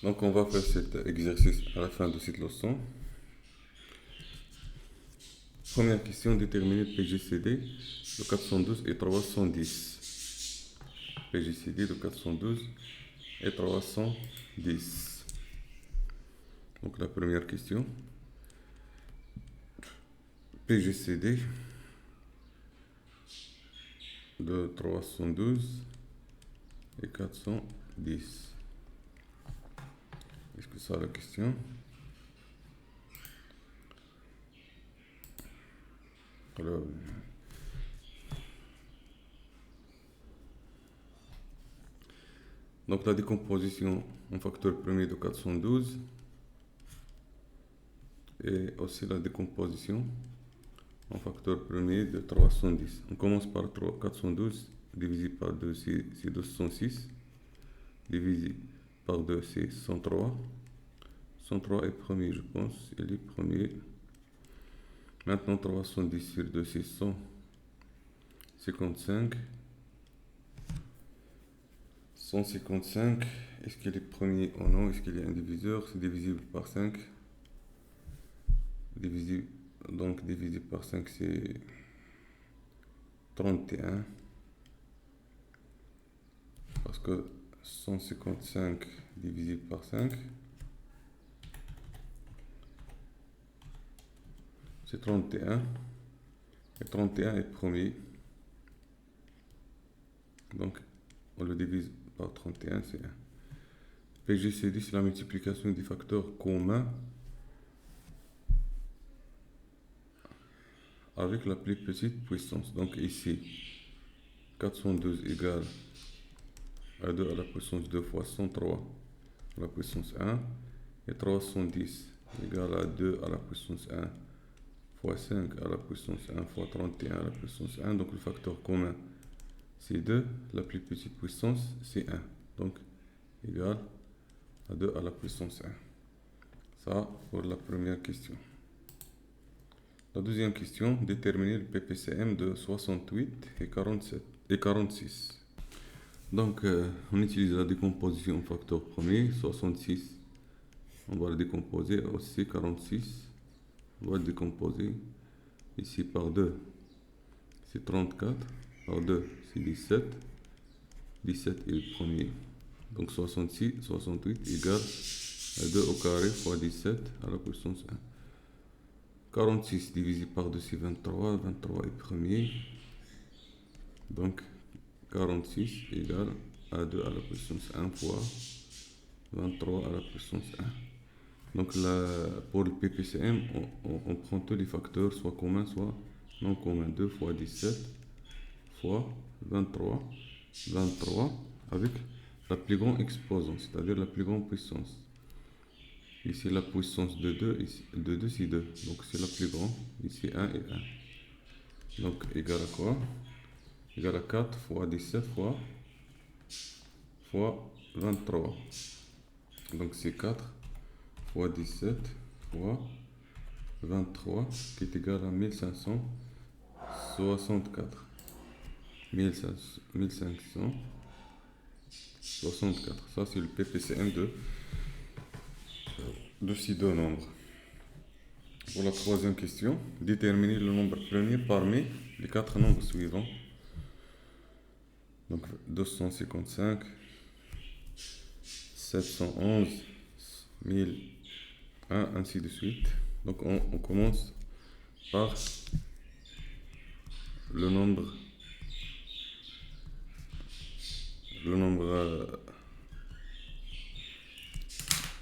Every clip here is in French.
Donc on va faire cet exercice à la fin de cette leçon. Première question, déterminer le PGCD de 412 et 310. PGCD de 412 et 310. Donc la première question. PGCD de 312 et 410. Est-ce que ça la question? Alors, donc la décomposition en facteur premier de 412 et aussi la décomposition en facteur premier de 310. On commence par 412 divisé par 2, c'est 206. Divisé par 2, c'est 103. 103 est premier, je pense. Il est premier. Maintenant, 310 sur 2, c'est 155. 155. Est-ce qu'il est premier ou non? Est-ce qu'il y a un diviseur? C'est divisible par 5. Donc, divisé par 5, c'est 31. Parce que 155 divisé par 5, c'est 31. Et 31 est premier. Donc, on le divise par 31, c'est 1. PGCD, c'est la multiplication des facteurs communs avec la plus petite puissance. Donc ici, 412 égale à 2 à la puissance 2 fois 103 à la puissance 1. Et 310 égale à 2 à la puissance 1 fois 5 à la puissance 1 fois 31 à la puissance 1. Donc le facteur commun, c'est 2. La plus petite puissance, c'est 1. Donc, égal à 2 à la puissance 1. Ça, pour la première question. La deuxième question, déterminer le PPCM de 68 et 46. Donc, on utilise la décomposition facteur premier, 66. On va le décomposer aussi, 46. On va le décomposer ici par 2. C'est 34. Par 2, c'est 17. 17 est le premier. Donc 68 égale à 2 au carré fois 17 à la puissance 1. 46 divisé par 2, c'est 23. 23 est premier. Donc 46 égale à 2 à la puissance 1 fois 23 à la puissance 1. Donc là, pour le PPCM, on prend tous les facteurs, soit communs, soit non communs. 2 fois 17 fois 23. 23 avec la plus grande exposant, c'est-à-dire la plus grande puissance. Ici, la puissance de 2, c'est 2. Donc, c'est la plus grande. Ici, 1 et 1. Donc, égal à quoi? Égal à 4 fois 17 fois 23. Donc, c'est 4 fois 17 fois 23 qui est égal à 1564. 1564. Ça, c'est le PPCM de ces deux nombres. Pour la troisième question, déterminer le nombre premier parmi les 4 nombres suivants. Donc 255, 711, 1001, ainsi de suite. Donc on commence par le nombre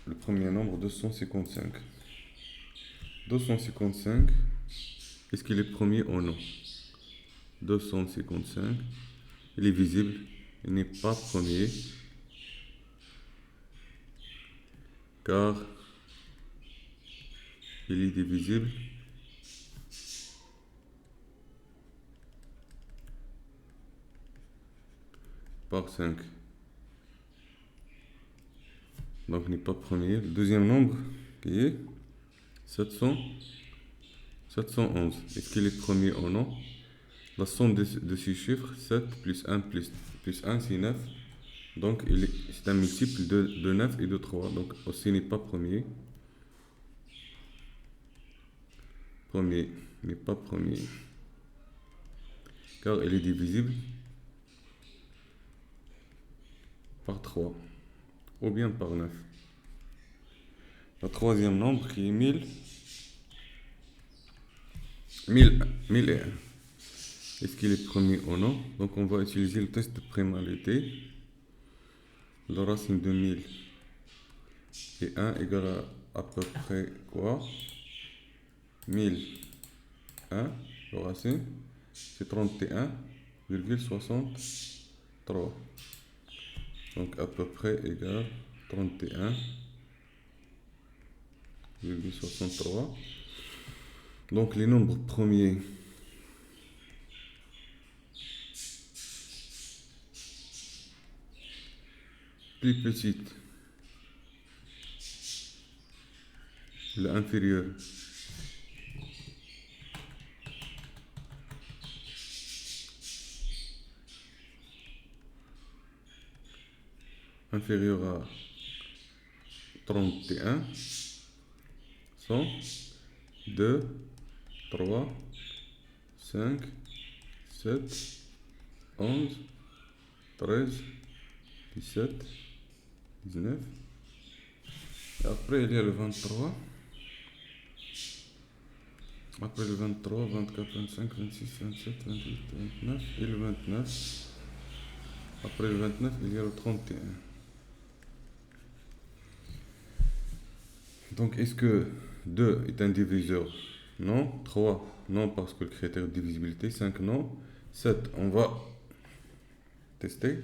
le premier nombre, 255. 255, est-ce qu'il est premier ou non? 255, il est visible, il n'est pas premier, car il est divisible par 5. Donc, il n'est pas premier. Le deuxième nombre, qui est 711. Est-ce qu'il est premier ou non? La somme de ces chiffres, 7 plus 1 plus 1, c'est 9. Donc c'est un multiple de 9 et de 3. Donc aussi n'est pas premier. Premier n'est pas premier. Car il est divisible par 3. Ou bien par 9. Le troisième nombre qui est 1001. Est-ce qu'il est premier ou non? Donc on va utiliser le test de primalité. La racine de 1000 et 1 égale à peu près quoi? 1001, la racine, c'est 31,63. Donc à peu près égale 31,63. Donc les nombres premiers plus petites, l'inférieur inférieur à 31 sont 2, 3, 5, 7, 11, 13, 17, 19. Et après, il y a le 23. Après le 23, 24, 25, 26, 27, 28, 29 et le 29. Après le 29, il y a le 31. Donc, est-ce que 2 est un diviseur? Non. 3, non, parce que le critère de divisibilité. 5, non. 7, on va tester.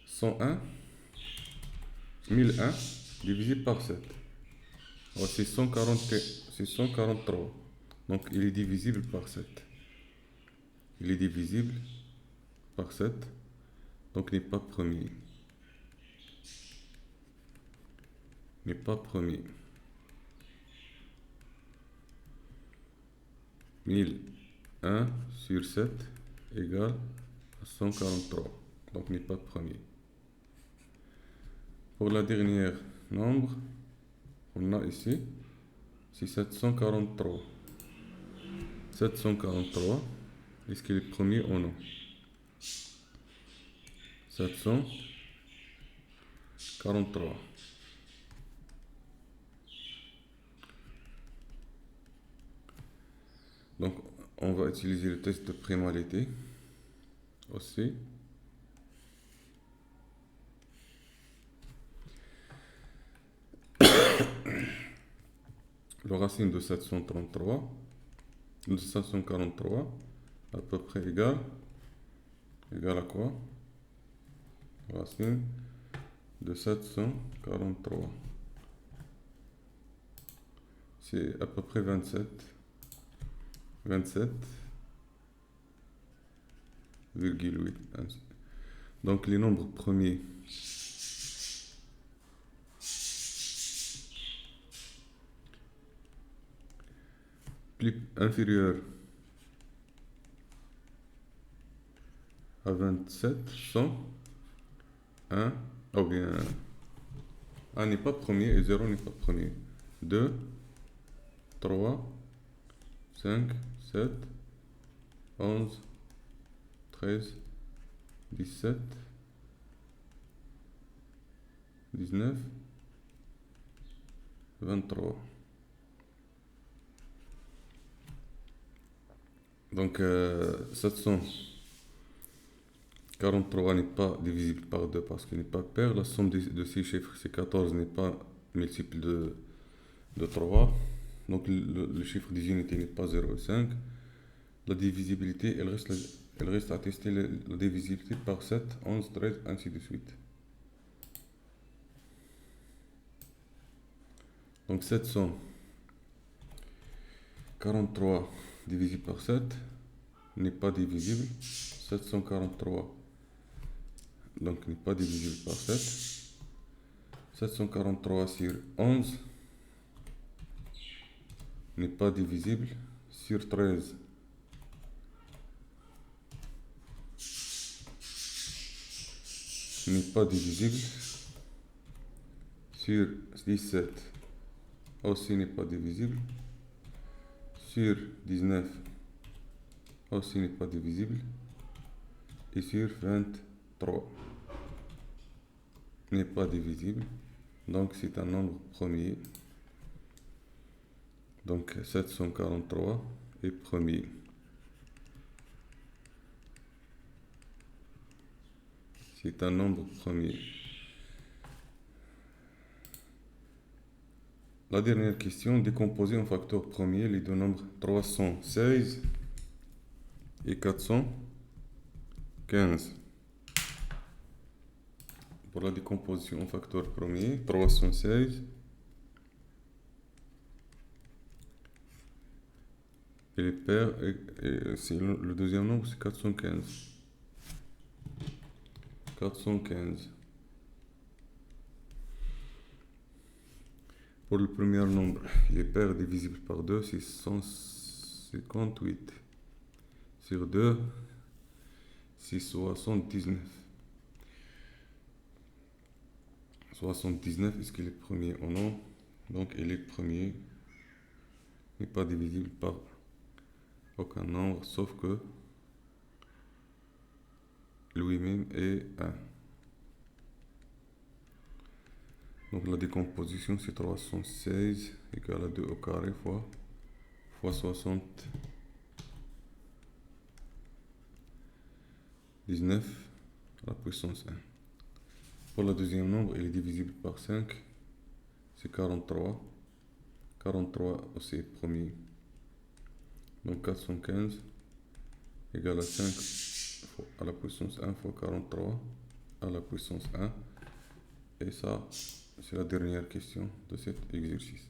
101, 1001 divisé par 7. Alors, c'est 143. Donc, il est divisible par 7. Il est divisible par 7. Donc, n'est pas premier. N'est pas premier. 1001 sur 7 égale à 143. Donc, n'est pas premier. Pour la dernière nombre, on a ici, c'est 743. 743, est-ce qu'il est premier ou non? 743. Donc, on va utiliser le test de primalité aussi. Le racine de 743, de 743, à peu près égal à quoi? Racine de 743. C'est à peu près 27. 27,8. Donc les nombres premiers plus inférieurs à 27 sont 1, ou bien 1 n'est pas premier et 0 n'est pas premier. 2, 3, 5, 7, 11, 13, 17, 19, 23. Donc 743 n'est pas divisible par 2 parce qu'il n'est pas pair. La somme de ces chiffres, c'est 14, n'est pas multiple de 3. Donc le chiffre des unités n'est pas 0,5. La divisibilité, elle reste à tester la divisibilité par 7, 11, 13, ainsi de suite. Donc 743 divisé par 7 n'est pas divisible. 743 donc n'est pas divisible par 7. 743 sur 11 n'est pas divisible. Sur 13 n'est pas divisible sur 17 aussi n'est pas divisible sur 19 aussi n'est pas divisible et sur 23 n'est pas divisible. Donc c'est un nombre premier. Donc 743 est premier. C'est un nombre premier. La dernière question, décomposer en facteur premier les deux nombres 316 et 415. Pour la décomposition en facteur premier, 316 et les paires, c'est le deuxième nombre, c'est 415. 415. Pour le premier nombre, les paires divisibles par 2, c'est 158. Sur 2, c'est 79. 79, est-ce qu'il est premier ou non? Donc il est premier, n'est pas divisible par aucun nombre, sauf que lui-même est 1. Donc la décomposition, c'est 316 égale à 2 au carré fois 79 à la puissance 1. Pour le deuxième nombre, il est divisible par 5, c'est 43. 43 aussi premier. Donc 415 égale à 5 à la puissance 1 fois 43 à la puissance 1. Et ça, c'est la dernière question de cet exercice.